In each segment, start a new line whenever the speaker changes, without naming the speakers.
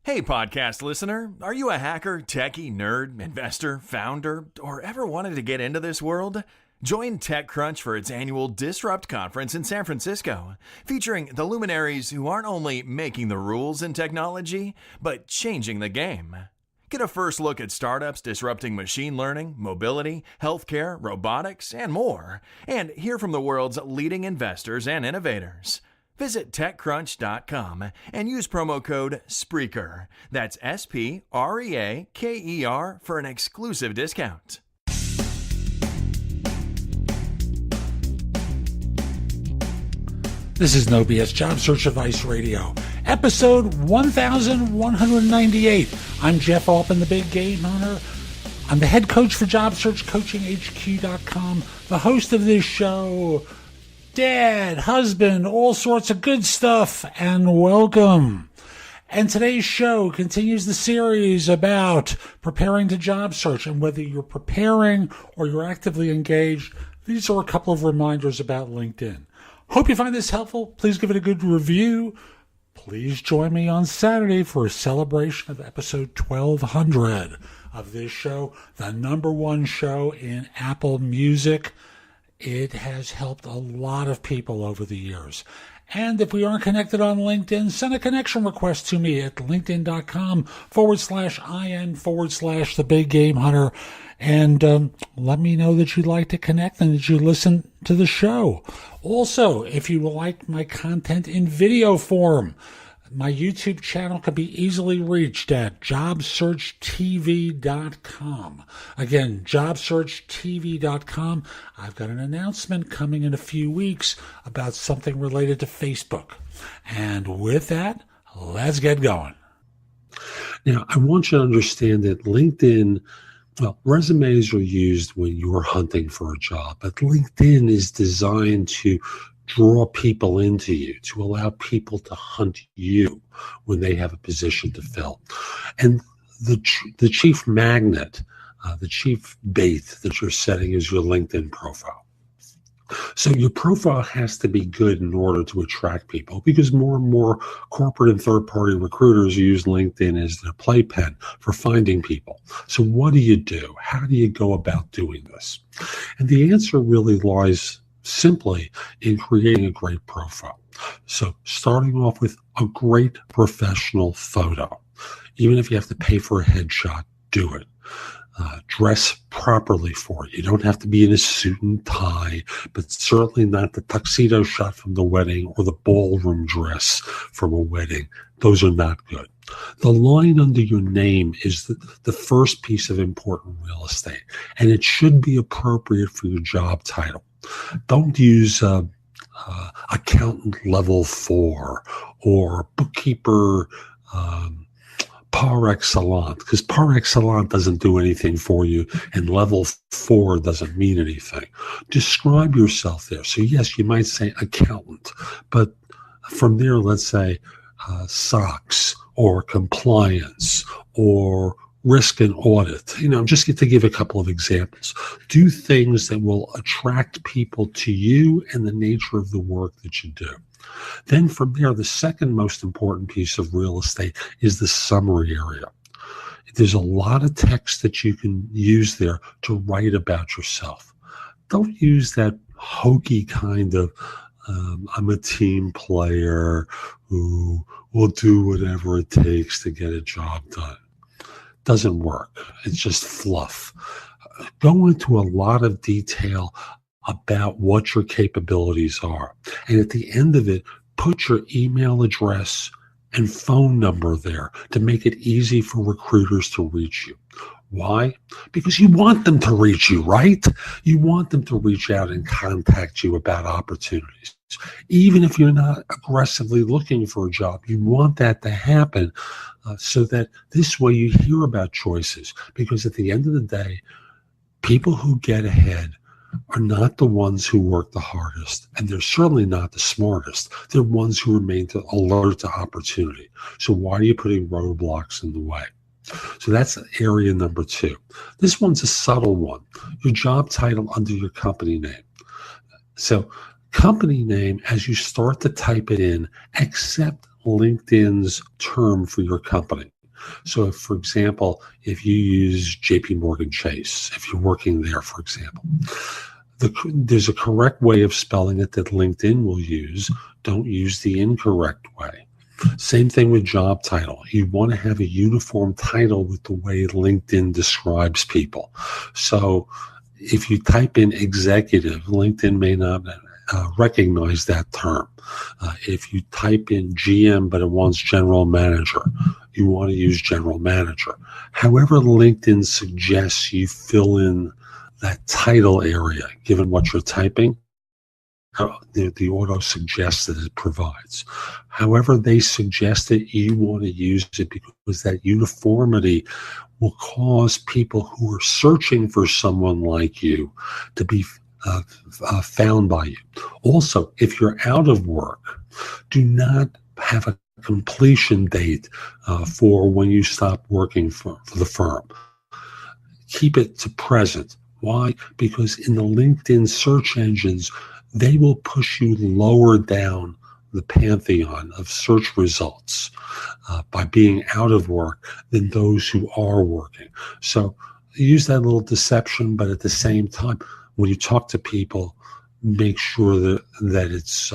Hey, podcast listener, are you a hacker, techie, nerd, investor, founder, or ever wanted to get into this world? Join TechCrunch for its annual Disrupt conference in San Francisco, featuring the luminaries who aren't only making the rules in technology, but changing the game. Get a first look at startups disrupting machine learning, mobility, healthcare, robotics, and more, and hear from the world's leading investors and innovators. Visit TechCrunch.com and use promo code SPREAKER. That's SPREAKER for an exclusive discount.
This is No BS Job Search Advice Radio, episode 1198. I'm Jeff Altman, the Big Game Hunter. I'm the head coach for JobSearchCoachingHQ.com, the host of this show, dad, husband, all sorts of good stuff, and welcome. And today's show continues the series about preparing to job search, and whether you're preparing or you're actively engaged, these are a couple of reminders about LinkedIn. Hope you find this helpful. Please give it a good review. Please join me on Saturday for a celebration of episode 1200 of this show, the number one show in Apple Music. It has helped a lot of people over the years. And if we aren't connected on LinkedIn, send a connection request to me at linkedin.com/IN/the Big Game Hunter. And let me know that you'd like to connect and that you listen to the show. Also, if you like my content in video form, my YouTube channel can be easily reached at jobsearchtv.com. Again, jobsearchtv.com. I've got an announcement coming in a few weeks about something related to Facebook. And with that, let's get going.
Now, I want you to understand that LinkedIn, resumes are used when you're hunting for a job, but LinkedIn is designed to draw people into you, to allow people to hunt you when they have a position to fill. And the chief magnet, the chief bait that you're setting is your LinkedIn profile. So your profile has to be good in order to attract people, because more and more corporate and third-party recruiters use LinkedIn as their playpen for finding people. So what do you do? How do you go about doing this? And the answer really lies simply in creating a great profile. So starting off with a great professional photo. Even if you have to pay for a headshot, do it. Dress properly for it. You don't have to be in a suit and tie, but certainly not the tuxedo shot from the wedding or the ballroom dress from a wedding. Those are not good. The line under your name is the first piece of important real estate, and it should be appropriate for your job title. Don't use accountant level 4 or bookkeeper par excellence, because par excellence doesn't do anything for you, and level 4 doesn't mean anything. Describe yourself there. So yes, you might say accountant, but from there, let's say SOX or compliance or risk and audit. Just to give a couple of examples. Do things that will attract people to you and the nature of the work that you do. Then from there, the second most important piece of real estate is the summary area. There's a lot of text that you can use there to write about yourself. Don't use that hokey kind of, I'm a team player who will do whatever it takes to get a job done. Doesn't work. It's just fluff. Go into a lot of detail about what your capabilities are. And at the end of it, put your email address and phone number there to make it easy for recruiters to reach you. Why? Because you want them to reach you, right? You want them to reach out and contact you about opportunities. Even if you're not aggressively looking for a job, you want that to happen so that this way you hear about choices. Because at the end of the day, people who get ahead are not the ones who work the hardest, and they're certainly not the smartest. They're ones who remain alert to opportunity. So why are you putting roadblocks in the way? So that's area number 2. This one's a subtle one. Your job title under your company name. So company name, as you start to type it in, accept LinkedIn's term for your company. So if, for example, if you use JP Morgan Chase, if you're working there, for example, there's a correct way of spelling it that LinkedIn will use. Don't use the incorrect way. Same thing with job title. You want to have a uniform title with the way LinkedIn describes people. So if you type in executive, LinkedIn may not recognize that term. If you type in GM but it wants general manager, you want to use general manager. However LinkedIn suggests you fill in that title area, given what you're typing, the auto suggests that it provides. However they suggest it, you want to use it because that uniformity will cause people who are searching for someone like you to be found by you. Also, if you're out of work, do not have a completion date for when you stop working for the firm. Keep it to present. Why? Because in the LinkedIn search engines, they will push you lower down the pantheon of search results by being out of work than those who are working. So use that little deception, but at the same time, when you talk to people, make sure that it's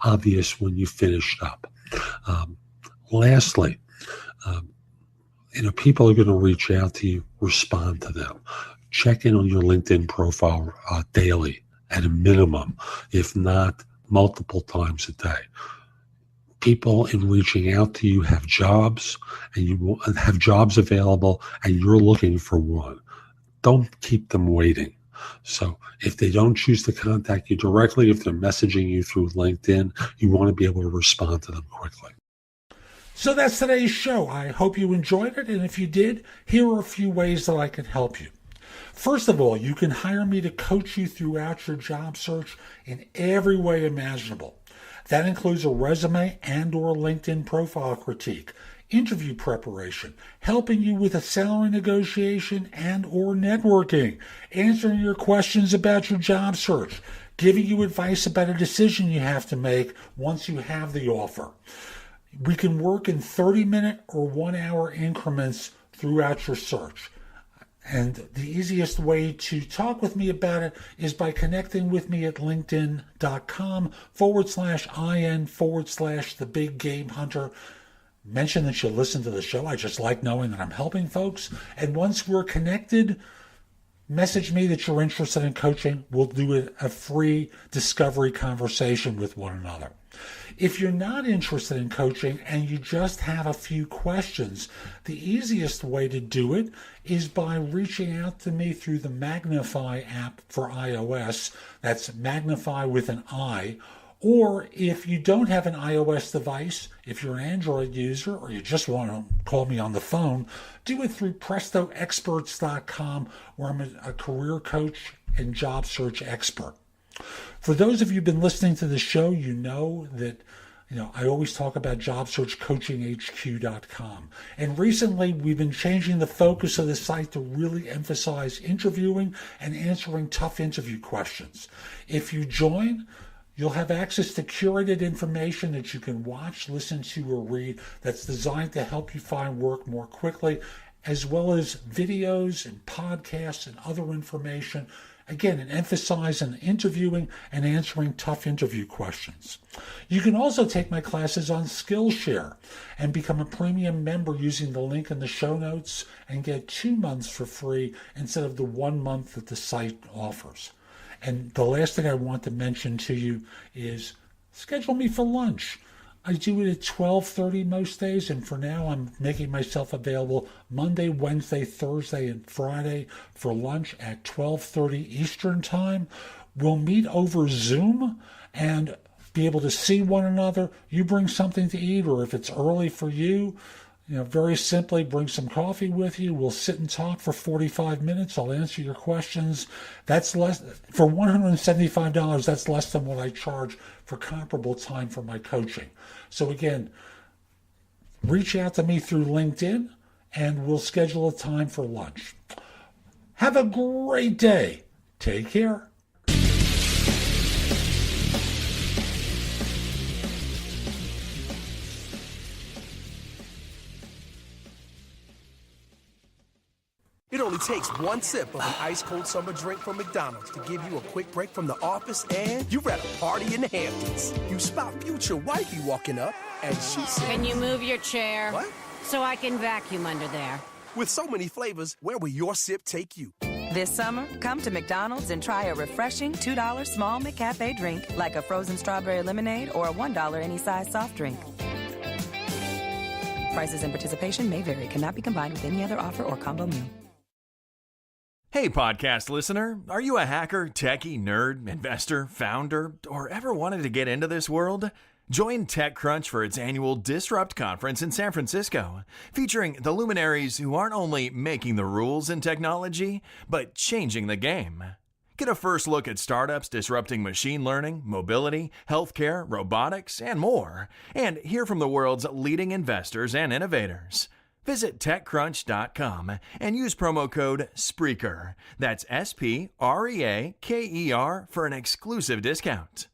obvious when you finished up. Lastly, people are going to reach out to you, respond to them. Check in on your LinkedIn profile daily at a minimum, if not multiple times a day. People in reaching out to you have jobs, and you have jobs available, and you're looking for one. Don't keep them waiting. So if they don't choose to contact you directly, if they're messaging you through LinkedIn, you want to be able to respond to them quickly.
So that's today's show. I hope you enjoyed it, and if you did, here are a few ways that I can help you. First of all, you can hire me to coach you throughout your job search in every way imaginable. That includes a resume and or LinkedIn profile critique, interview preparation, helping you with a salary negotiation and or networking, answering your questions about your job search, giving you advice about a decision you have to make once you have the offer. We can work in 30-minute or 1-hour increments throughout your search. And the easiest way to talk with me about it is by connecting with me at linkedin.com/IN/the big game hunter. Mention that you listen to the show. I just like knowing that I'm helping folks. And once we're connected, message me that you're interested in coaching. We'll do a free discovery conversation with one another. If you're not interested in coaching and you just have a few questions, the easiest way to do it is by reaching out to me through the Magnify app for iOS. That's Magnify with an I. Or if you don't have an iOS device, if you're an Android user or you just want to call me on the phone, do it through PrestoExperts.com, where I'm a career coach and job search expert. For those of you who've been listening to the show, you know that I always talk about JobSearchCoachingHQ.com. And recently, we've been changing the focus of the site to really emphasize interviewing and answering tough interview questions. If you join, you'll have access to curated information that you can watch, listen to, or read that's designed to help you find work more quickly, as well as videos and podcasts and other information. Again, an emphasis on interviewing and answering tough interview questions. You can also take my classes on Skillshare and become a premium member using the link in the show notes and get 2 months for free instead of the 1 month that the site offers. And the last thing I want to mention to you is schedule me for lunch. I do it at 12:30 most days, and for now I'm making myself available Monday, Wednesday, Thursday, and Friday for lunch at 12:30 Eastern Time. We'll meet over Zoom and be able to see one another. You bring something to eat, or if it's early for you, very simply bring some coffee with you. We'll sit and talk for 45 minutes. I'll answer your questions. That's less for $175. That's less than what I charge for comparable time for my coaching. So again, reach out to me through LinkedIn and we'll schedule a time for lunch. Have a great day. Take care.
It only takes one sip of an ice-cold summer drink from McDonald's to give you a quick break from the office and you're at a party in the Hamptons. You spot future wifey walking up and she says,
"Can you move your chair?
What?
So I can vacuum under there."
With so many flavors, where will your sip take you?
This summer, come to McDonald's and try a refreshing $2 small McCafe drink like a frozen strawberry lemonade or a $1 any size soft drink. Prices and participation may vary. Cannot be combined with any other offer or combo meal.
Hey, podcast listener, are you a hacker, techie, nerd, investor, founder, or ever wanted to get into this world? Join TechCrunch for its annual Disrupt conference in San Francisco, featuring the luminaries who aren't only making the rules in technology, but changing the game. Get a first look at startups disrupting machine learning, mobility, healthcare, robotics, and more, and hear from the world's leading investors and innovators. Visit TechCrunch.com and use promo code SPREAKER. That's SPREAKER for an exclusive discount.